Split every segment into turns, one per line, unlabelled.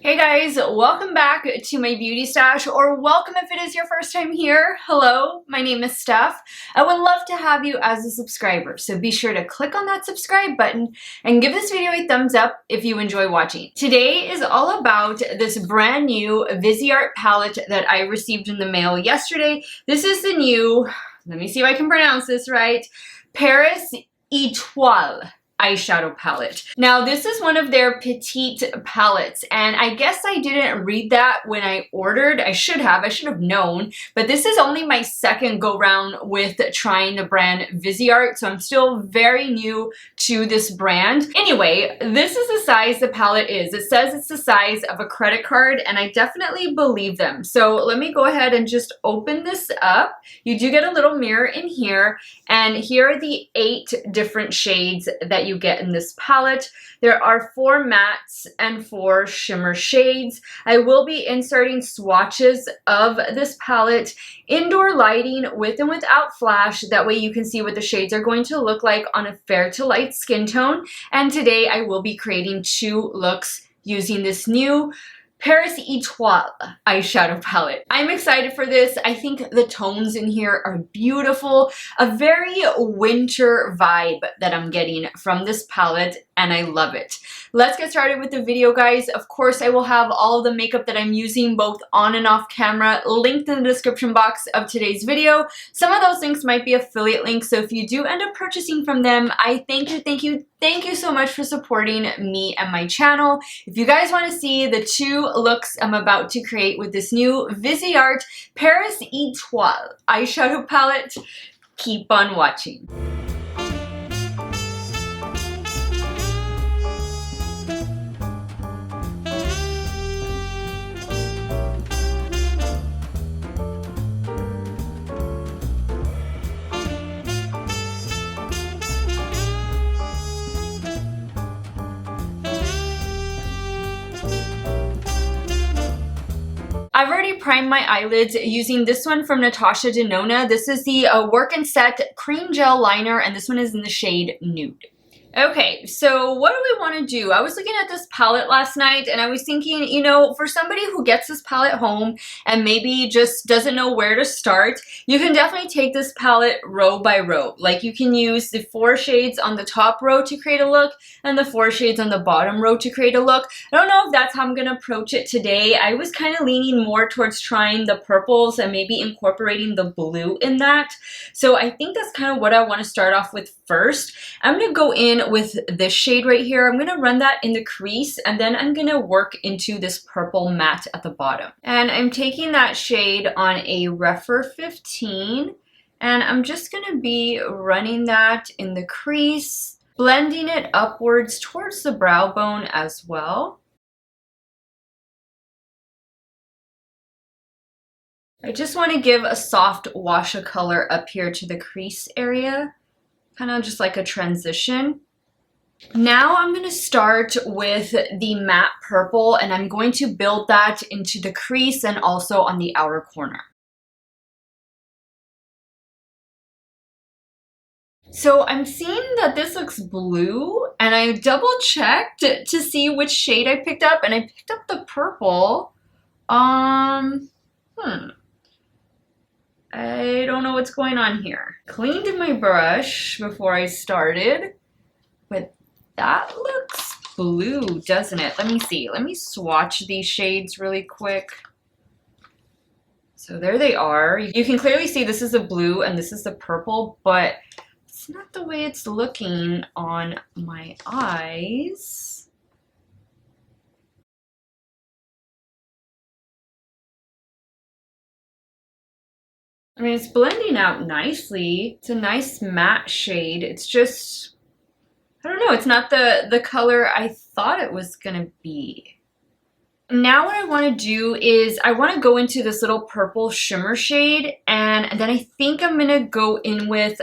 Hey guys, welcome back to my beauty stash, or welcome if it is your first time here. Hello, my name is Steff. I would love to have you as a subscriber, so be sure to click on that subscribe button and give this video a thumbs up if you enjoy watching. Today is all about this brand new VISEART palette that I received in the mail yesterday. This is the new, let me see if I can pronounce this right, Paris Etoile eyeshadow palette. Now this is one of their petite palettes, and I guess I didn't read that when I ordered. I should have known, but this is only my second go round with trying the brand VISEART, so I'm still very new to this brand. Anyway, this is the size the palette is. It says it's the size of a credit card, and I definitely believe them. So let me go ahead and just open this up. You do get a little mirror in here, and here are the 8 different shades that you get in this palette. There are 4 mattes and 4 shimmer shades. I will be inserting swatches of this palette, indoor lighting with and without flash. That way you can see what the shades are going to look like on a fair to light skin tone. And today I will be creating 2 looks using this new Paris Etoile eyeshadow palette. I'm excited for this. I think the tones in here are beautiful. A very winter vibe that I'm getting from this palette, and I love it. Let's get started with the video, guys. Of course, I will have all of the makeup that I'm using both on and off camera linked in the description box of today's video. Some of those links might be affiliate links, so if you do end up purchasing from them, I thank you so much for supporting me and my channel. If you guys want to see the 2 looks I'm about to create with this new VISEART Paris Etoile eyeshadow palette, keep on watching. I've already primed my eyelids using this one from Natasha Denona. This is the Work and Set Cream Gel Liner, and this one is in the shade Nude. Okay, so what do we want to do? I was looking at this palette last night and I was thinking, you know, for somebody who gets this palette home and maybe just doesn't know where to start, you can definitely take this palette row by row. Like you can use the 4 shades on the top row to create a look and the 4 shades on the bottom row to create a look. I don't know if that's how I'm going to approach it today. I was kind of leaning more towards trying the purples and maybe incorporating the blue in that. So I think that's kind of what I want to start off with first. I'm going to go in with this shade right here. I'm going to run that in the crease, and then I'm going to work into this purple matte at the bottom. And I'm taking that shade on a Refer 15, and I'm just going to be running that in the crease, blending it upwards towards the brow bone as well. I just want to give a soft wash of color up here to the crease area, kind of just like a transition. Now I'm going to start with the matte purple, and I'm going to build that into the crease and also on the outer corner. So I'm seeing that this looks blue, and I double checked to see which shade I picked up, and I picked up the purple. I don't know what's going on here. Cleaned my brush before I started, but that looks blue, doesn't it? Let me see. Let me swatch these shades really quick. So there they are. You can clearly see this is the blue and this is the purple, but it's not the way it's looking on my eyes. I mean, it's blending out nicely. It's a nice matte shade. It's just, I don't know, it's not the color I thought it was gonna be. Now what I want to do is I want to go into this little purple shimmer shade, and then I think I'm gonna go in with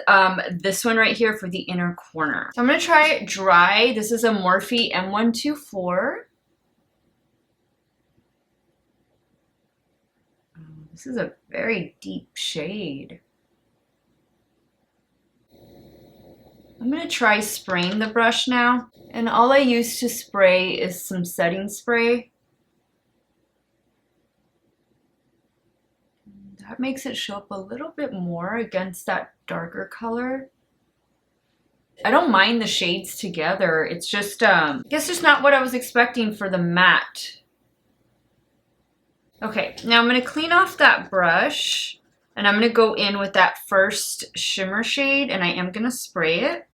this one right here for the inner corner. So I'm gonna try it dry. This is a Morphe M124. This is a very deep shade. I'm going to try spraying the brush now. And all I use to spray is some setting spray. that makes it show up a little bit more against that darker color. I don't mind the shades together. It's just, I guess just not what I was expecting for the matte. Okay, now I'm going to clean off that brush and I'm going to go in with that first shimmer shade and I am going to spray it.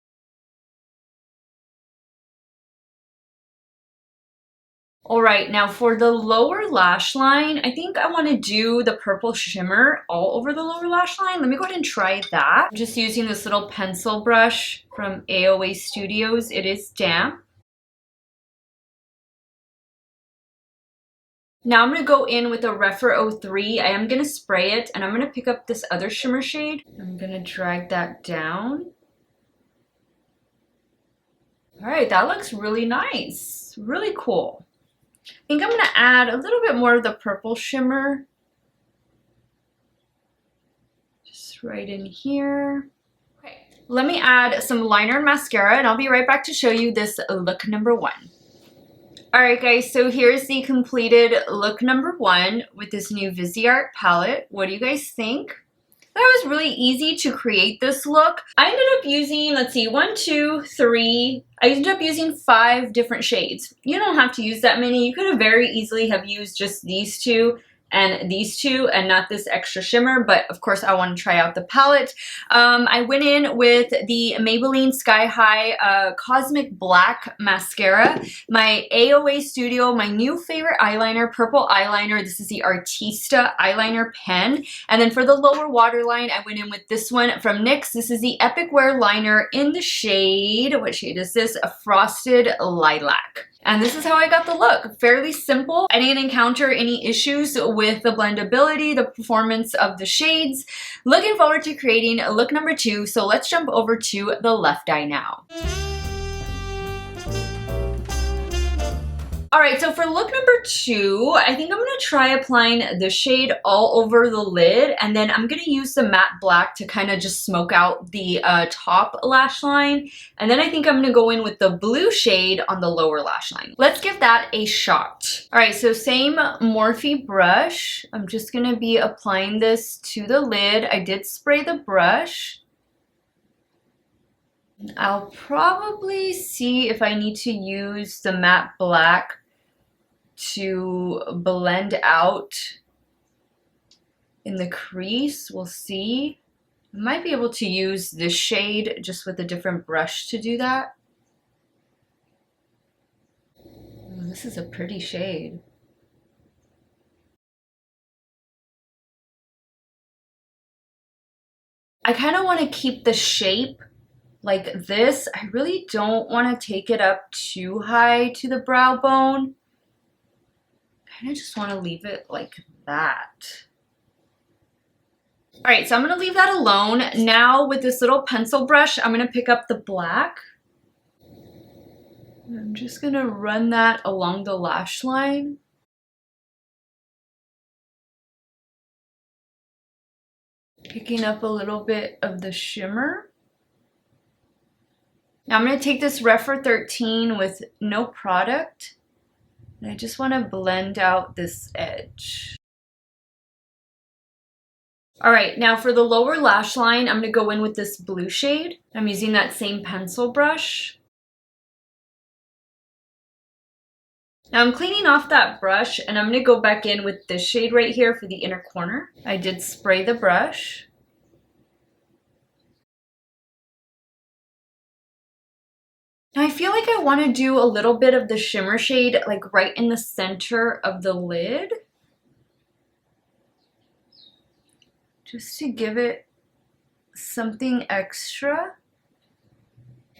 All right, now for the lower lash line, I think I want to do the purple shimmer all over the lower lash line. Let me go ahead and try that. I'm just using this little pencil brush from AOA Studios. It is damp. Now I'm going to go in with a Refer 03. I am going to spray it and I'm going to pick up this other shimmer shade. I'm going to drag that down. All right, that looks really nice. Really cool. I think I'm going to add a little bit more of the purple shimmer. Just right in here. Okay, let me add some liner and mascara and I'll be right back to show you this look number 1. Alright guys, so here's the completed look number 1 with this new VISEART palette. What do you guys think? That was really easy to create this look. I ended up using, let's see, 1, 2, 3. I ended up using 5 different shades. You don't have to use that many. You could have very easily have used just these 2 and these 2 and not this extra shimmer, but of course I want to try out the palette. I went in with the Maybelline Sky High Cosmic Black Mascara, my AOA Studio, my new favorite eyeliner, purple eyeliner. This is the Artista eyeliner pen. And then for the lower waterline, I went in with this one from NYX. This is the Epic Wear Liner in the shade, what shade is this? A Frosted Lilac. And this is how I got the look. Fairly simple. I didn't encounter any issues with the blendability, the performance of the shades. Looking forward to creating look number 2. So let's jump over to the left eye now. Alright, so for look number 2, I think I'm going to try applying the shade all over the lid, and then I'm going to use the matte black to kind of just smoke out the top lash line, and then I think I'm going to go in with the blue shade on the lower lash line. Let's give that a shot. Alright, so same Morphe brush. I'm just going to be applying this to the lid. I did spray the brush. I'll probably see if I need to use the matte black to blend out in the crease. We'll see. I might be able to use this shade just with a different brush to do that. Oh, this is a pretty shade. I kind of want to keep the shape like this. I really don't want to take it up too high to the brow bone. I kind of just want to leave it like that. Alright, so I'm going to leave that alone. Now with this little pencil brush, I'm going to pick up the black. I'm just going to run that along the lash line. Picking up a little bit of the shimmer. Now I'm going to take this Refer 13 with no product, and I just want to blend out this edge. Alright, now for the lower lash line, I'm going to go in with this blue shade. I'm using that same pencil brush. Now I'm cleaning off that brush, and I'm going to go back in with this shade right here for the inner corner. I did spray the brush. Now I feel like I want to do a little bit of the shimmer shade like right in the center of the lid. Just to give it something extra.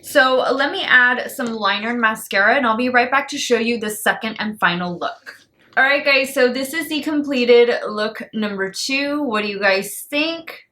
So let me add some liner and mascara and I'll be right back to show you the second and final look. Alright guys, so this is the completed look number 2. What do you guys think?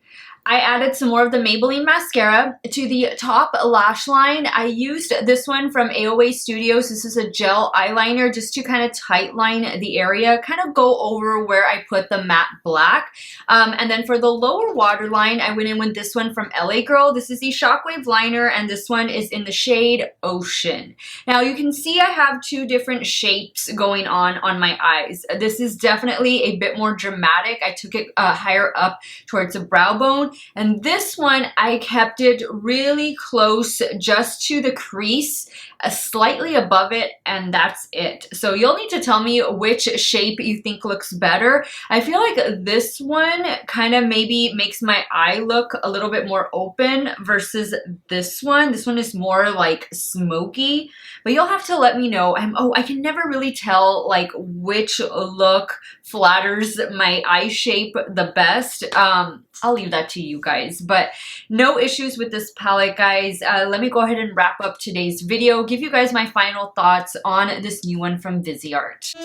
I added some more of the Maybelline mascara to the top lash line. I used this one from AOA Studios. This is a gel eyeliner just to kind of tightline the area, kind of go over where I put the matte black. And then for the lower waterline, I went in with this one from LA Girl. This is the Shockwave liner, and this one is in the shade Ocean. Now you can see I have two different shapes going on my eyes. This is definitely a bit more dramatic. I took it higher up towards the brow bone. And this one, I kept it really close just to the crease, slightly above it, and that's it. So you'll need to tell me which shape you think looks better. I feel like this one kind of maybe makes my eye look a little bit more open versus this one. This one is more like smoky, but you'll have to let me know. I can never really tell like which look flatters my eye shape the best. I'll leave that to you guys, but no issues with this palette, guys. Let me go ahead and wrap up today's video, give you guys my final thoughts on this new one from VISEART.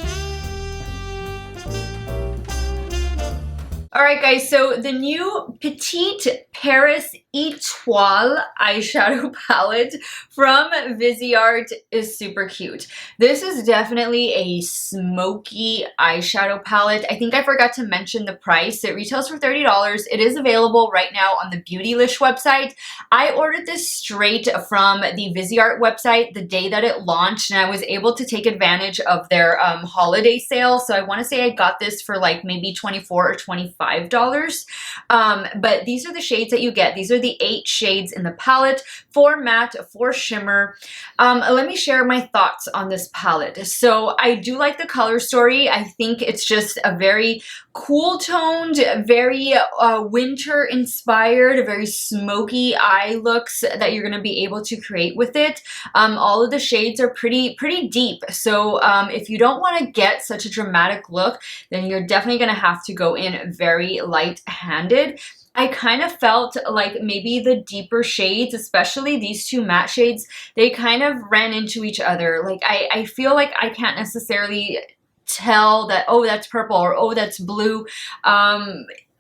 Alright guys, so the new Petite Paris Etoile eyeshadow palette from VISEART is super cute. This is definitely a smoky eyeshadow palette. I think I forgot to mention the price. It retails for $30. It is available right now on the Beautylish website. I ordered this straight from the VISEART website the day that it launched, and I was able to take advantage of their holiday sale. So I want to say I got this for like maybe $24 or $25. But these are the shades that you get. These are the 8 shades in the palette, 4 matte, 4 shimmer. Let me share my thoughts on this palette. So I do like the color story. I think it's just a very cool toned, very winter inspired, very smoky eye looks that you're going to be able to create with it. All of the shades are pretty deep. So if you don't want to get such a dramatic look, then you're definitely going to have to go in very light-handed. I kind of felt like maybe the deeper shades, especially these two matte shades, they kind of ran into each other. Like I feel like I can't necessarily tell that, oh, that's purple, or oh, that's blue.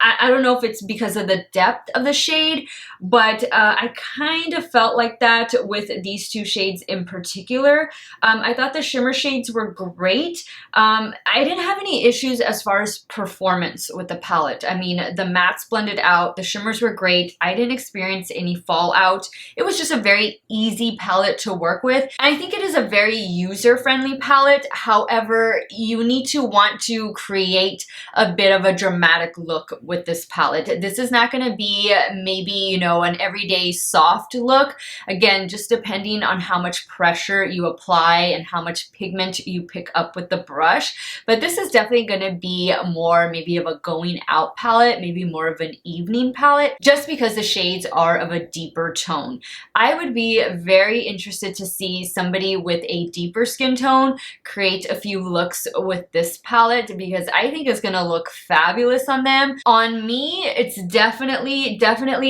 I don't know if it's because of the depth of the shade, but I kind of felt like that with these two shades in particular. I thought the shimmer shades were great. I didn't have any issues as far as performance with the palette. I mean, the mattes blended out, the shimmers were great. I didn't experience any fallout. It was just a very easy palette to work with. And I think it is a very user-friendly palette. However, you need to want to create a bit of a dramatic look with this palette. This is not going to be maybe, you know, an everyday soft look. Again, just depending on how much pressure you apply and how much pigment you pick up with the brush. But this is definitely going to be more maybe of a going out palette, maybe more of an evening palette, just because the shades are of a deeper tone. I would be very interested to see somebody with a deeper skin tone create a few looks with this palette, because I think it's going to look fabulous on them. On me, it's definitely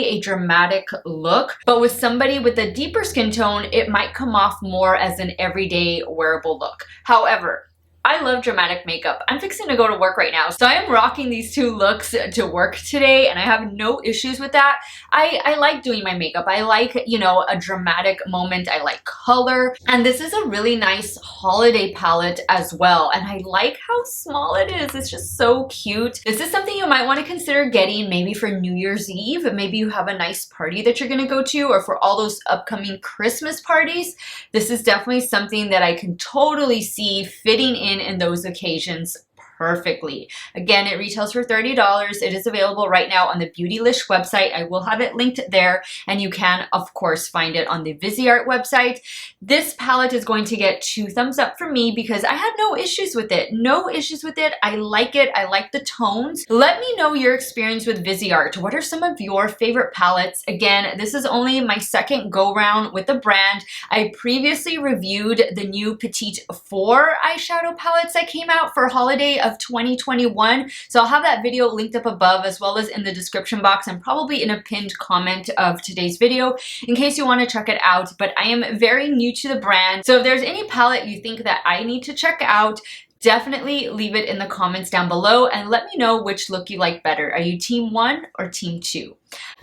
a dramatic look, but with somebody with a deeper skin tone, it might come off more as an everyday wearable look. However, I love dramatic makeup. I'm fixing to go to work right now, so I am rocking these two looks to work today, and I have no issues with that. I like doing my makeup. I like, you know, a dramatic moment. I like color, and this is a really nice holiday palette as well, and I like how small it is. It's just so cute. This is something you might want to consider getting maybe for New Year's Eve. Maybe you have a nice party that you're gonna go to, or for all those upcoming Christmas parties. This is definitely something that I can totally see fitting in those occasions perfectly. Again, it retails for $30. It is available right now on the Beautylish website. I will have it linked there, and you can, of course, find it on the VISEART website. This palette is going to get 2 thumbs up from me because I had no issues with it. No issues with it. I like it. I like the tones. Let me know your experience with VISEART. What are some of your favorite palettes? Again, this is only my second go-round with the brand. I previously reviewed the new Petite 4 eyeshadow palettes that came out for holiday of 2021. So I'll have that video linked up above, as well as in the description box and probably in a pinned comment of today's video in case you want to check it out. But I am very new to the brand, so if there's any palette you think that I need to check out, Definitely leave it in the comments down below and let me know which look you like better. Are you team 1 or team 2?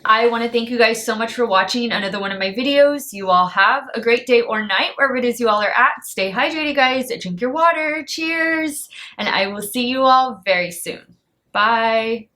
I want to thank you guys so much for watching another one of my videos. You all have a great day or night wherever it is you all are at. Stay hydrated, guys. Drink your water. Cheers. And I will see you all very soon. Bye.